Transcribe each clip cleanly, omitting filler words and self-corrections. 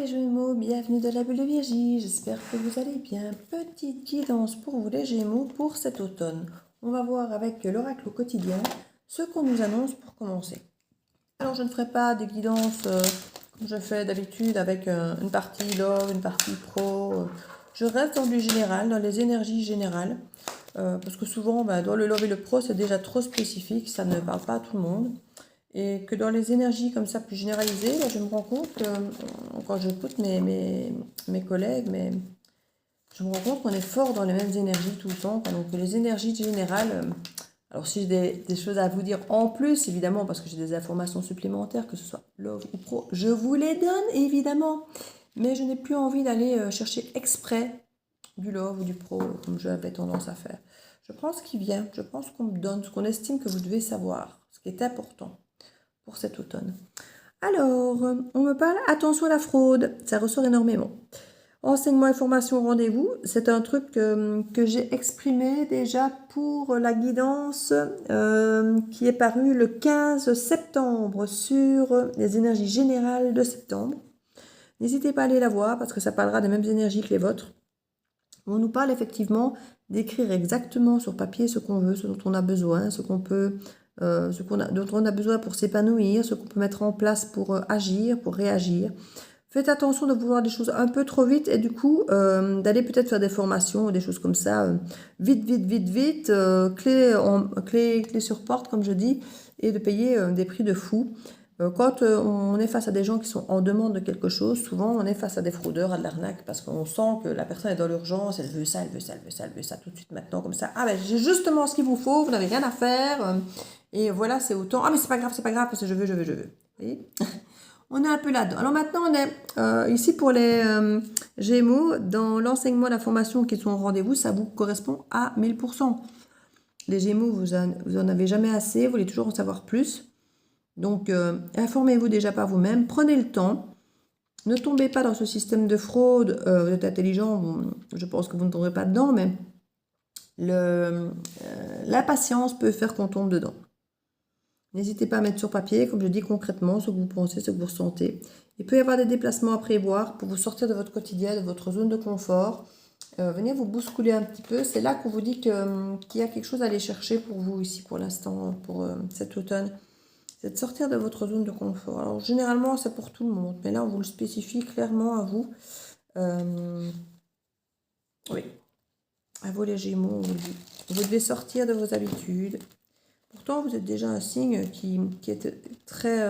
Gémeaux, bienvenue dans la bulle de Virgie, j'espère que vous allez bien. Petite guidance pour vous les Gémeaux pour cet automne. On va voir avec l'oracle au quotidien ce qu'on nous annonce pour commencer. Alors je ne ferai pas des guidances comme je fais d'habitude avec une partie love, une partie pro. Je reste dans du général, dans les énergies générales. Parce que souvent dans le love et le pro c'est déjà trop spécifique, ça ne parle pas à tout le monde. Et que dans les énergies comme ça plus généralisées, là, je me rends compte que quand j'écoute mes collègues, je me rends compte qu'on est fort dans les mêmes énergies tout le temps. Donc les énergies générales, alors si j'ai des choses à vous dire en plus, évidemment, parce que j'ai des informations supplémentaires, que ce soit love ou pro, je vous les donne évidemment. Mais je n'ai plus envie d'aller chercher exprès du love ou du pro, comme j'avais tendance à faire. Je prends ce qui vient, je pense qu'on me donne ce qu'on estime que vous devez savoir, ce qui est important pour cet automne. Alors, on me parle, attention à la fraude, ça ressort énormément. Enseignement et formation rendez-vous, c'est un truc que j'ai exprimé déjà pour la guidance qui est parue le 15 septembre sur les énergies générales de septembre. N'hésitez pas à aller la voir parce que ça parlera des mêmes énergies que les vôtres. On nous parle effectivement d'écrire exactement sur papier ce qu'on veut, ce dont on a besoin, ce qu'on peut... dont on a besoin pour s'épanouir, ce qu'on peut mettre en place pour agir, pour réagir. Faites attention de vouloir des choses un peu trop vite et du coup d'aller peut-être faire des formations ou des choses comme ça, vite, clé sur porte comme je dis, et de payer des prix de fou. Quand on est face à des gens qui sont en demande de quelque chose, souvent on est face à des fraudeurs, à de l'arnaque, parce qu'on sent que la personne est dans l'urgence, elle veut ça, elle veut ça, elle veut ça, elle veut ça tout de suite maintenant, comme ça. Ah ben j'ai justement ce qu'il vous faut, vous n'avez rien à faire, et voilà c'est autant. Ah mais c'est pas grave, parce que je veux. Vous voyez. On est un peu là-dedans. Alors maintenant on est ici pour les Gémeaux, dans l'enseignement et la formation qui sont au rendez-vous, ça vous correspond à 1000%. Les Gémeaux, vous en avez jamais assez, vous voulez toujours en savoir plus. Donc, informez-vous déjà par vous-même, prenez le temps, ne tombez pas dans ce système de fraude, vous êtes intelligent, bon, je pense que vous ne tomberez pas dedans, mais l'impatience peut faire qu'on tombe dedans. N'hésitez pas à mettre sur papier, comme je dis concrètement, ce que vous pensez, ce que vous ressentez. Il peut y avoir des déplacements à prévoir pour vous sortir de votre quotidien, de votre zone de confort. Venez vous bousculer un petit peu, c'est là qu'on vous dit qu'il y a quelque chose à aller chercher pour vous ici pour l'instant, pour cet automne. C'est de sortir de votre zone de confort. Alors, généralement, c'est pour tout le monde, mais là, on vous le spécifie clairement à vous. Oui, à vous les Gémeaux, on vous le dit. Vous devez sortir de vos habitudes. Pourtant, vous êtes déjà un signe qui est très,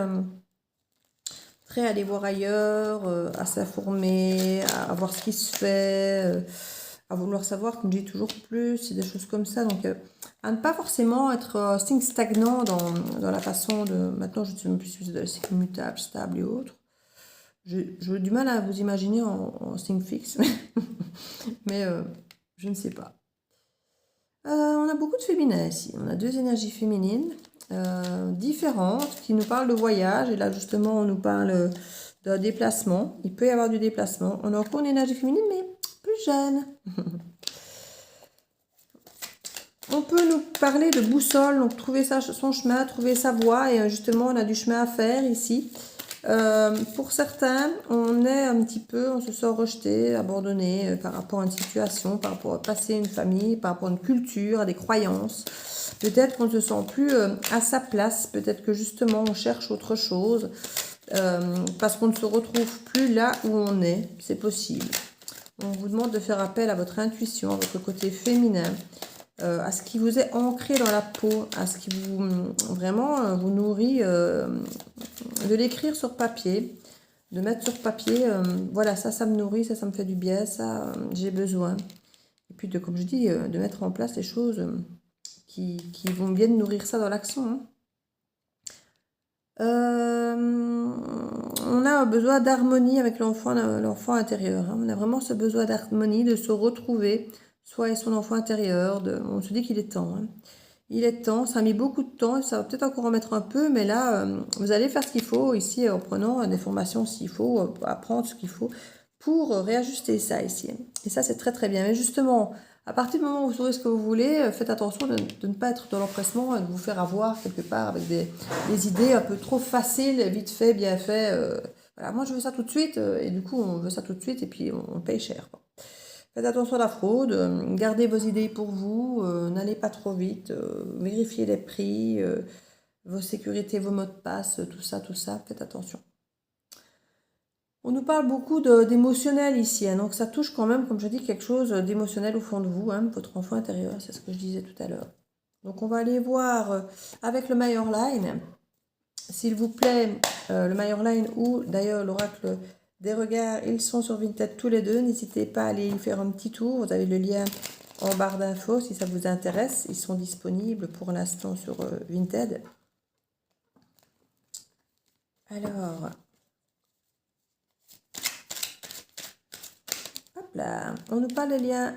très à aller voir ailleurs, à s'informer, à voir ce qui se fait, à vouloir savoir, comme je dis toujours plus, et des choses comme ça. Donc, à ne pas forcément être signe stagnant dans la façon de... Maintenant, je ne sais même plus si vous êtes signe mutable, stable et autres. J'ai du mal à vous imaginer en signe fixe, mais je ne sais pas. On a beaucoup de féminin ici. On a deux énergies féminines différentes qui nous parlent de voyage. Et là, justement, on nous parle d'un déplacement. Il peut y avoir du déplacement. On a encore une énergie féminine, mais plus jeune. On peut nous parler de boussole, donc trouver son chemin, trouver sa voie. Et justement, on a du chemin à faire ici. Pour certains, on est un petit peu, on se sent rejeté, abandonné par rapport à une situation, par rapport à passer une famille, par rapport à une culture, à des croyances. Peut-être qu'on ne se sent plus à sa place, peut-être que justement on cherche autre chose, parce qu'on ne se retrouve plus là où on est, c'est possible. On vous demande de faire appel à votre intuition, à votre côté féminin, à ce qui vous est ancré dans la peau, à ce qui vous vraiment vous nourrit, de l'écrire sur papier, de mettre sur papier, voilà, ça me nourrit, ça me fait du bien, ça j'ai besoin. Et puis, comme je dis, de mettre en place les choses qui vont bien nourrir ça dans l'action. On a un besoin d'harmonie avec l'enfant intérieur. On a vraiment ce besoin d'harmonie, de se retrouver, soi et son enfant intérieur. On se dit qu'il est temps. Il est temps, ça a mis beaucoup de temps et ça va peut-être encore en mettre un peu, mais là, vous allez faire ce qu'il faut ici en prenant des formations s'il faut, apprendre ce qu'il faut pour réajuster ça ici. Et ça, c'est très très bien. Mais justement, à partir du moment où vous saurez ce que vous voulez, faites attention de ne pas être dans l'empressement et de vous faire avoir quelque part avec des idées un peu trop faciles, vite fait, bien fait. Voilà, moi je veux ça tout de suite, et du coup on veut ça tout de suite, et puis on paye cher, quoi. Faites attention à la fraude, gardez vos idées pour vous, n'allez pas trop vite, vérifiez les prix, vos sécurités, vos mots de passe, tout ça, faites attention. On nous parle beaucoup d'émotionnel ici, hein, donc ça touche quand même, comme je dis, quelque chose d'émotionnel au fond de vous, hein, votre enfant intérieur, c'est ce que je disais tout à l'heure. Donc on va aller voir avec le Majorline, s'il vous plaît, le Majorline ou d'ailleurs l'oracle des regards, ils sont sur Vinted tous les deux, n'hésitez pas à aller y faire un petit tour, vous avez le lien en barre d'infos si ça vous intéresse, ils sont disponibles pour l'instant sur Vinted. Alors... Hop là, on nous parle des liens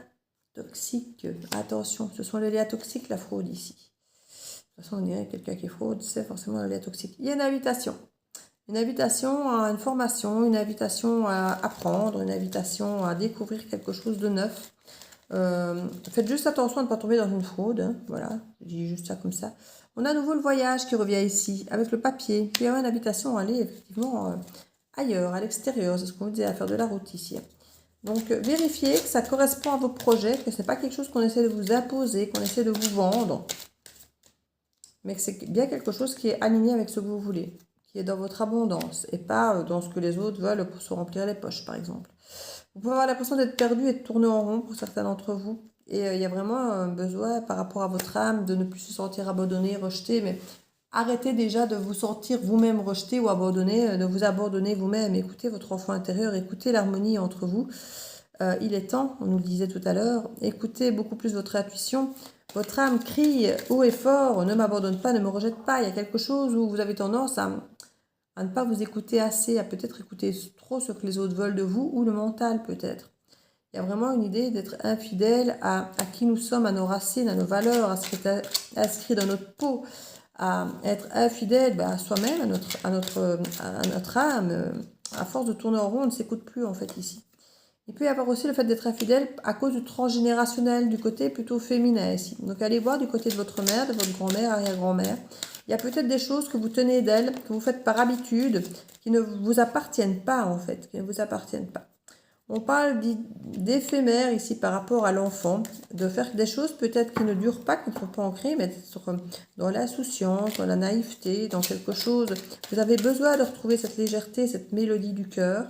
toxiques. Attention, ce sont les liens toxiques, la fraude ici. De toute façon, on dirait que quelqu'un qui fraude, c'est forcément le lien toxique. Il y a une invitation. Une invitation à une formation, une invitation à apprendre, une invitation à découvrir quelque chose de neuf. Faites juste attention à ne pas tomber dans une fraude. Hein, voilà, je dis juste ça comme ça. On a à nouveau le voyage qui revient ici, avec le papier. Puis il y a une invitation à aller effectivement ailleurs, à l'extérieur. C'est ce qu'on vous disait, à faire de la route ici. Donc, vérifiez que ça correspond à vos projets, que ce n'est pas quelque chose qu'on essaie de vous imposer, qu'on essaie de vous vendre, mais que c'est bien quelque chose qui est aligné avec ce que vous voulez, qui est dans votre abondance, et pas dans ce que les autres veulent pour se remplir les poches, par exemple. Vous pouvez avoir l'impression d'être perdu et de tourner en rond pour certains d'entre vous, et il y a vraiment un besoin par rapport à votre âme de ne plus se sentir abandonné, rejeté, mais arrêtez déjà de vous sentir vous-même rejeté ou abandonné, de vous abandonner vous-même. Écoutez votre enfant intérieur, écoutez l'harmonie entre vous. Il est temps, on nous le disait tout à l'heure, écoutez beaucoup plus votre intuition. Votre âme crie haut et fort, ne m'abandonne pas, ne me rejette pas. Il y a quelque chose où vous avez tendance à ne pas vous écouter assez, à peut-être écouter trop ce que les autres veulent de vous, ou le mental peut-être. Il y a vraiment une idée d'être infidèle à qui nous sommes, à nos racines, à nos valeurs, à ce qui est inscrit dans notre peau, à être infidèle à soi-même, à notre âme. À force de tourner en rond, on ne s'écoute plus en fait ici. Il peut y avoir aussi le fait d'être infidèle à cause du transgénérationnel, du côté plutôt féminin ici. Donc allez voir du côté de votre mère, de votre grand-mère, arrière-grand-mère. Il y a peut-être des choses que vous tenez d'elle, que vous faites par habitude, qui ne vous appartiennent pas en fait, qui ne vous appartiennent pas. On parle d'éphémère ici par rapport à l'enfant, de faire des choses peut-être qui ne durent pas, qui ne sont pas ancrées, mais dans l'insouciance, dans la naïveté, dans quelque chose. Vous avez besoin de retrouver cette légèreté, cette mélodie du cœur.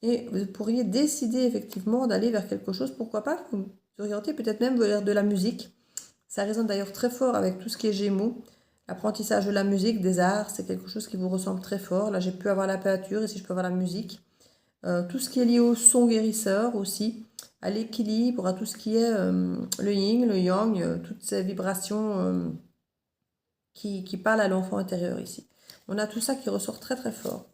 Et vous pourriez décider effectivement d'aller vers quelque chose, pourquoi pas, vous orienter peut-être même vers de la musique. Ça résonne d'ailleurs très fort avec tout ce qui est Gémeaux. L'apprentissage de la musique, des arts, c'est quelque chose qui vous ressemble très fort. Là, j'ai pu avoir la peinture, ici je peux avoir la musique. Tout ce qui est lié au son guérisseur aussi, à l'équilibre, à tout ce qui est le yin, le yang, toutes ces vibrations qui parlent à l'enfant intérieur ici. On a tout ça qui ressort très très fort.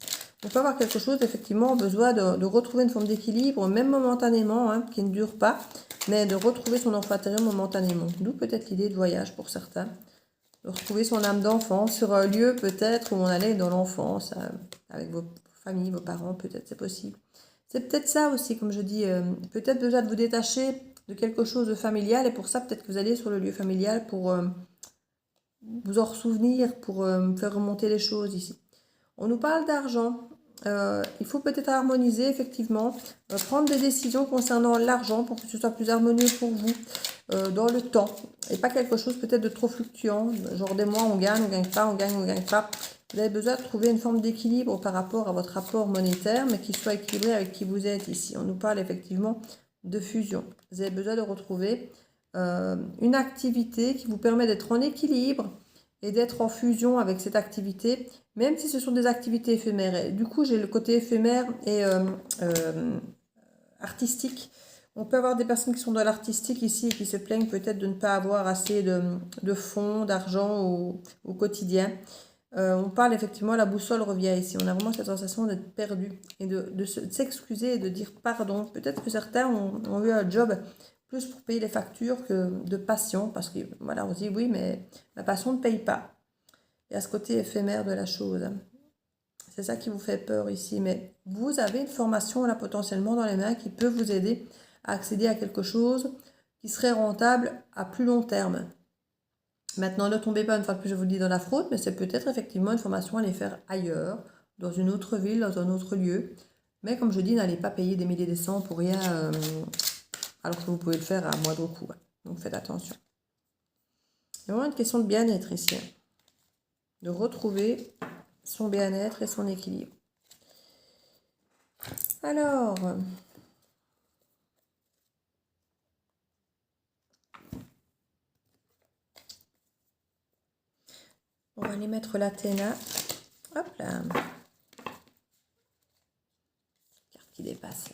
On peut avoir quelque chose, effectivement, besoin de retrouver une forme d'équilibre, même momentanément, hein, qui ne dure pas, mais de retrouver son enfant intérieur momentanément. D'où peut-être l'idée de voyage pour certains. De retrouver son âme d'enfant sur un lieu peut-être où on allait dans l'enfance, avec vos familles, vos parents, peut-être c'est possible. C'est peut-être ça aussi, comme je dis, peut-être besoin de vous détacher de quelque chose de familial, et pour ça peut-être que vous allez sur le lieu familial pour vous en ressouvenir, pour faire remonter les choses ici. On nous parle d'argent. Il faut peut-être harmoniser, effectivement, prendre des décisions concernant l'argent pour que ce soit plus harmonieux pour vous dans le temps. Et pas quelque chose peut-être de trop fluctuant, genre des mois on gagne pas, on gagne pas. Vous avez besoin de trouver une forme d'équilibre par rapport à votre rapport monétaire, mais qui soit équilibré avec qui vous êtes ici. On nous parle effectivement de fusion. Vous avez besoin de retrouver une activité qui vous permet d'être en équilibre et d'être en fusion avec cette activité, même si ce sont des activités éphémères. Et du coup, j'ai le côté éphémère et artistique. On peut avoir des personnes qui sont dans l'artistique ici et qui se plaignent peut-être de ne pas avoir assez de fonds, d'argent au quotidien. On parle effectivement, la boussole revient ici. On a vraiment cette sensation d'être perdu et de s'excuser et de dire pardon. Peut-être que certains ont eu un job plus pour payer les factures que de passion, parce que voilà, on se dit oui, mais la passion ne paye pas. Il y a ce côté éphémère de la chose. C'est ça qui vous fait peur ici, mais vous avez une formation là potentiellement dans les mains qui peut vous aider à accéder à quelque chose qui serait rentable à plus long terme. Maintenant, ne tombez pas une fois de plus, je vous le dis, dans la fraude, mais c'est peut-être effectivement une formation à aller faire ailleurs, dans une autre ville, dans un autre lieu. Mais comme je dis, n'allez pas payer des milliers des cents pour rien, alors que vous pouvez le faire à moindre coût. Donc faites attention. C'est vraiment une question de bien-être ici. De retrouver son bien-être et son équilibre. Alors, on va aller mettre l'Athéna. Hop là. Carte qui dépasse.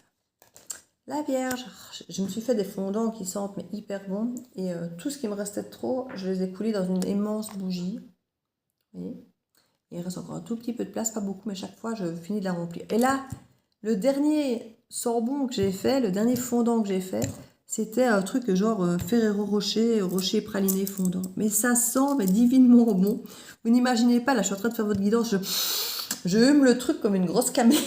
La Vierge. Je me suis fait des fondants qui sentent mais hyper bon. Et tout ce qui me restait de trop, je les ai coulés dans une immense bougie. Vous voyez ? Il reste encore un tout petit peu de place, pas beaucoup, mais chaque fois, je finis de la remplir. Et là, le dernier sorbon que j'ai fait, le dernier fondant que j'ai fait, c'était un truc genre Ferrero Rocher, rocher praliné fondant. Mais ça sent mais divinement bon. Vous n'imaginez pas, là, je suis en train de faire votre guidance, je hume le truc comme une grosse camée.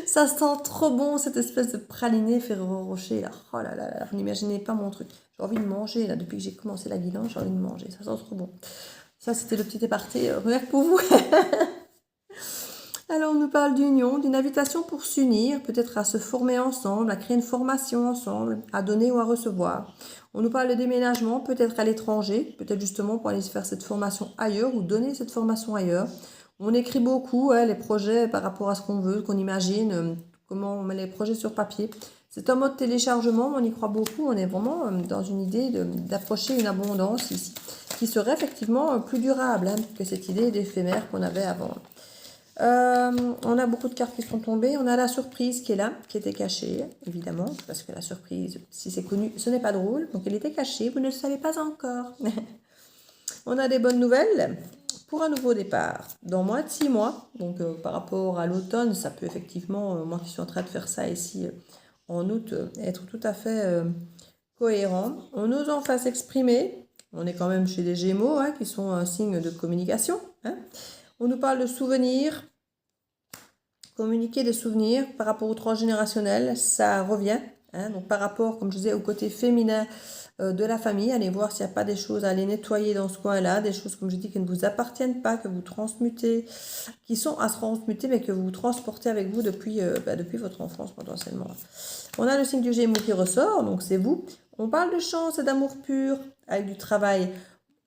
Ça sent trop bon, cette espèce de praliné Ferrero Rocher. Là. Oh là là, là, vous n'imaginez pas mon truc. J'ai envie de manger, là, depuis que j'ai commencé la guidance, j'ai envie de manger. Ça sent trop bon. Ça, c'était le petit aparté, regarde pour vous. Alors, on nous parle d'union, d'une invitation pour s'unir, peut-être à se former ensemble, à créer une formation ensemble, à donner ou à recevoir. On nous parle de déménagement, peut-être à l'étranger, peut-être justement pour aller faire cette formation ailleurs ou donner cette formation ailleurs. On écrit beaucoup les projets par rapport à ce qu'on veut, qu'on imagine, comment on met les projets sur papier. C'est un mode téléchargement, on y croit beaucoup, on est vraiment dans une idée d'approcher une abondance ici, qui serait effectivement plus durable que cette idée d'éphémère qu'on avait avant. On a beaucoup de cartes qui sont tombées. On a la surprise qui est là, qui était cachée, évidemment, parce que la surprise, si c'est connu, ce n'est pas drôle. Donc elle était cachée, vous ne le savez pas encore. On a des bonnes nouvelles pour un nouveau départ dans moins de 6 mois. Donc par rapport à l'automne, ça peut effectivement, moi qui suis en train de faire ça ici en août, être tout à fait cohérent. On nous en fasse exprimer. On est quand même chez les Gémeaux, qui sont un signe de communication. On nous parle de souvenirs, communiquer des souvenirs par rapport au transgénérationnel, ça revient. Donc par rapport, comme je disais, au côté féminin de la famille, allez voir s'il n'y a pas des choses à aller nettoyer dans ce coin-là, des choses, comme je dis, qui ne vous appartiennent pas, que vous transmutez, qui sont à se transmuter, mais que vous transportez avec vous depuis votre enfance potentiellement. On a le signe du Gémeaux qui ressort, donc c'est vous. On parle de chance et d'amour pur avec du travail.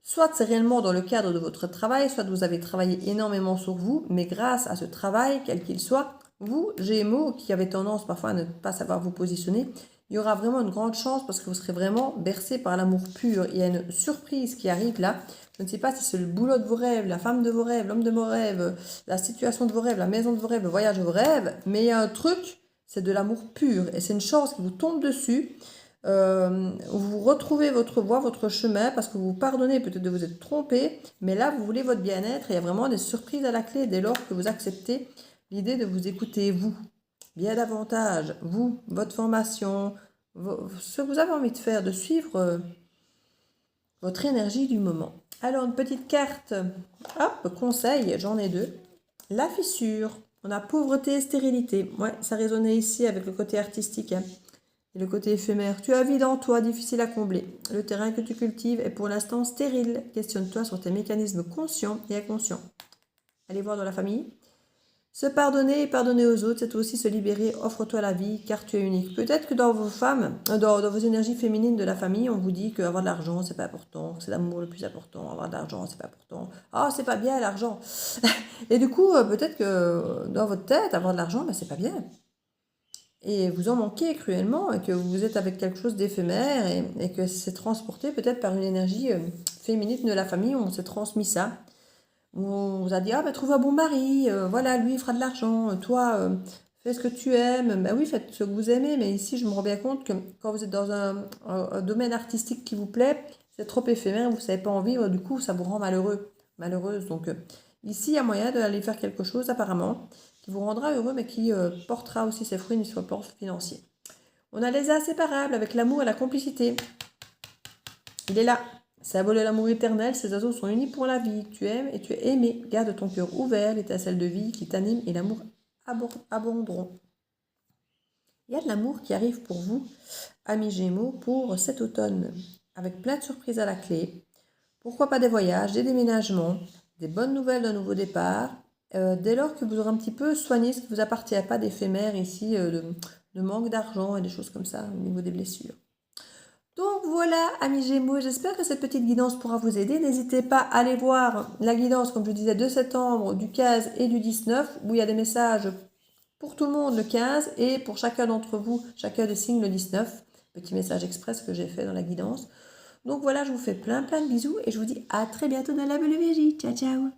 Soit c'est réellement dans le cadre de votre travail, soit vous avez travaillé énormément sur vous, mais grâce à ce travail, quel qu'il soit, vous, Gémeaux, qui avez tendance parfois à ne pas savoir vous positionner, il y aura vraiment une grande chance parce que vous serez vraiment bercé par l'amour pur. Il y a une surprise qui arrive là. Je ne sais pas si c'est le boulot de vos rêves, la femme de vos rêves, l'homme de vos rêves, la situation de vos rêves, la maison de vos rêves, le voyage de vos rêves, mais il y a un truc, c'est de l'amour pur et c'est une chance qui vous tombe dessus. Vous retrouvez votre voie, votre chemin, parce que vous vous pardonnez peut-être de vous être trompé, mais là, vous voulez votre bien-être et il y a vraiment des surprises à la clé dès lors que vous acceptez l'idée de vous écouter, vous, bien davantage, vous, votre formation, ce que vous avez envie de faire, de suivre votre énergie du moment. Alors, une petite carte, hop, conseil, j'en ai deux. La fissure, on a pauvreté et stérilité. Ouais, ça résonnait ici avec le côté artistique. Et le côté éphémère. Tu as vide en toi, difficile à combler. Le terrain que tu cultives est pour l'instant stérile. Questionne-toi sur tes mécanismes conscients et inconscients. Allez voir dans la famille. Se pardonner et pardonner aux autres, c'est aussi se libérer. Offre-toi la vie, car tu es unique. Peut-être que dans vos femmes, dans vos énergies féminines de la famille, on vous dit qu'avoir de l'argent, c'est pas important, que c'est l'amour le plus important. Avoir de l'argent, c'est pas important. Ah, c'est pas bien l'argent. Et du coup, peut-être que dans votre tête, avoir de l'argent, c'est pas bien. Et vous en manquez cruellement, et que vous êtes avec quelque chose d'éphémère, et que c'est transporté peut-être par une énergie féminine de la famille, où on s'est transmis ça. Où on vous a dit, trouve un bon mari, voilà, lui il fera de l'argent, toi, fais ce que tu aimes. Ben oui, faites ce que vous aimez, mais ici je me rends bien compte que quand vous êtes dans un domaine artistique qui vous plaît, c'est trop éphémère, vous ne savez pas en vivre, du coup ça vous rend malheureuse. Donc ici il y a moyen d'aller faire quelque chose apparemment, qui vous rendra heureux, mais qui portera aussi ses fruits sur le plan financier. On a les inséparables avec l'amour et la complicité. Il est là. Symbole de l'amour éternel, ces oiseaux sont unis pour la vie. Tu aimes et tu es aimé. Garde ton cœur ouvert, l'étincelle de vie qui t'anime et l'amour abonderont. Il y a de l'amour qui arrive pour vous, amis Gémeaux, pour cet automne, avec plein de surprises à la clé. Pourquoi pas des voyages, des déménagements, des bonnes nouvelles d'un nouveau départ. dès lors que vous aurez un petit peu soigné ce qui ne vous appartient pas d'éphémère ici, de manque d'argent et des choses comme ça au niveau des blessures. Donc voilà, amis Gémeaux, j'espère que cette petite guidance pourra vous aider. N'hésitez pas à aller voir la guidance, comme je disais, de septembre, du 15 et du 19, où il y a des messages pour tout le monde le 15 et pour chacun d'entre vous, chacun des signes le 19. Petit message express que j'ai fait dans la guidance. Donc voilà, je vous fais plein de bisous et je vous dis à très bientôt dans la Belle Viergie. Ciao, ciao!